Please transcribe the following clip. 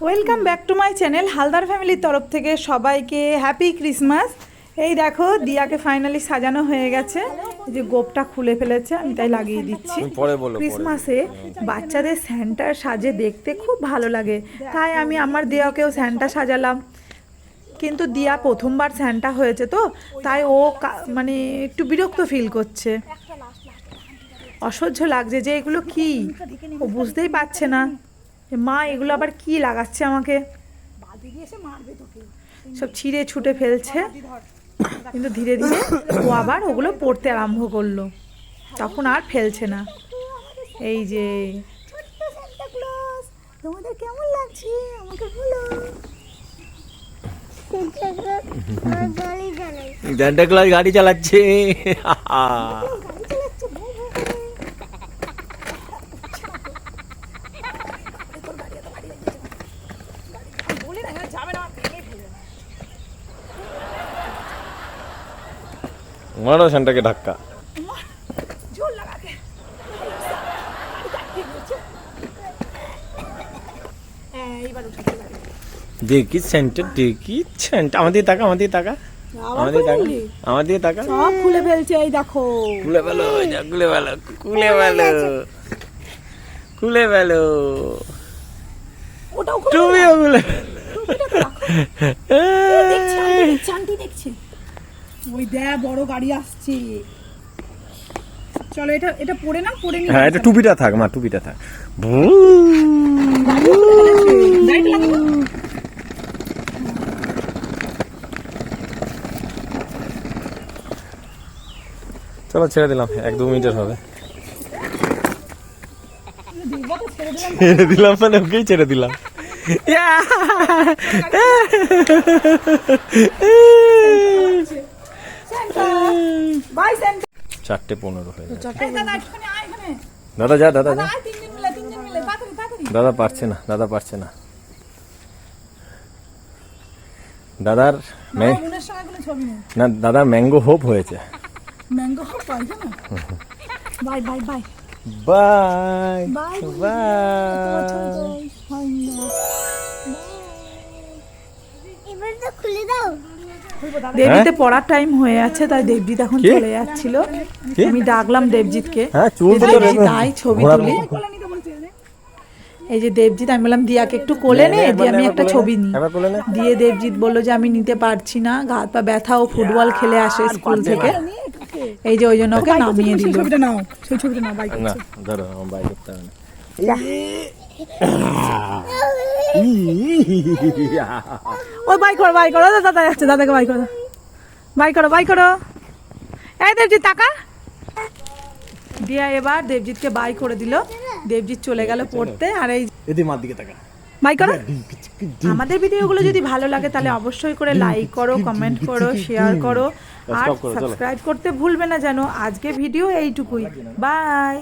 Welcome back to my channel. Haldar ফ্যামিলির তরফ থেকে সবাইকে হ্যাপি ক্রিসমাস। এই দেখো দিয়াকে ফাইনালি সাজানো হয়ে গেছে, এই যে গোপটা খুলে ফেলেছে, আমি তাই লাগিয়ে দিচ্ছি। ক্রিসমাসে বাচ্চাদের স্যান্টার সাজে দেখতে খুব ভালো লাগে, তাই আমি আমার দিয়াকেও স্যান্টা সাজালাম। কিন্তু দিয়া প্রথমবার স্যান্টা হয়েছে তো, তাই ও মানে একটু বিরক্ত ফিল করছে, অসহ্য লাগছে যে এগুলো কি, ও বুঝতেই পারছে না মা এগুলো আবার কি লাগাচ্ছে আমাকে, সব ছিঁড়ে ছুটে ফেলছে। কিন্তু ধীরে ধীরে ও আবার ওগুলো পড়তে আরম্ভ করলো, তখন আর ফেলছে না। এই যে তোমাদের কেমন লাগছে আমাকে বলো। সান্টা ক্লজ গাড়ি চালাচ্ছে। मारो सेंटा के धक्का। देखी सेंटर देखी सेंटर আমাদের টাকা আমাদের টাকা আমাদের টাকা আমাদের টাকা সব খুলে ফেলছে। এই দেখো খুলে ফেলো খুলে ফেলো খুলে ফেলো খুলে ফেলো ওটাও তুমিও খুলে দেখছি আন্টি দেখছি। ওই দেখ বড় গাড়ি আসছে, চলো এটা এটা পড়ে না, পড়ে নি। হ্যাঁ এটা টুপিটা থাক মা, টুপিটা থাক। চলো ছেড়ে দিলাম, 1-2 মিনিটের হবে। ছেড়ে দিলাম মানে ওকেই ছেড়ে দিলাম। 4:15 হয়ে গেছে। দাদা যা দাদা যা, দাদা পারছে না, দাদা পারছে না। দাদার না দাদার ম্যাঙ্গো হোপ হয়েছে। ম্যাঙ্গো হোপ পাইছে না। Bye bye bye bye bye bye. এবার তো খুলে দাও। দেবজিতে পড়ার টাইম হয়ে আছে, তাই দেবজিৎ এখন চলে যাচ্ছিল। আমি ডাকলাম দেবজিৎকে, তাই ছবি তুলি। এই যে দেবজিৎ, আমি বললাম দিয়াকে একটু কোলে নে, দিয়ে আমি একটা ছবি নিই। দিয়ে দেবজিৎ বললো যে আমি নিতে পারছি না, গা হাত পা ব্যথা, ও ফুটবল খেলে আসে স্কুল থেকে। এই যে ওই জন্য ওকে নামিয়ে দিল। ছবিটা নাও, সেই ছবিটা নাও। বাই করছে, ধরো আমার বাই করতে হবে না। ওই বাই করো বাই করো, দাদা যাচ্ছে, দাদাকে বাই করো বাই করো বাই করো। এই দেবজিৎ টাকা দিয়া এবার দেবজিৎকে বাই করে দিল। দেবজিৎ চলে গেল পড়তে। আর এই মার দিকে তাকা, বাই করো। আমাদের ভিডিওগুলো যদি ভালো লাগে তাহলে অবশ্যই করে লাইক করো, কমেন্ট করো, শেয়ার করো, আর সাবস্ক্রাইব করতে ভুলবে না যেন। আজকে ভিডিও এইটুকুই, বাই।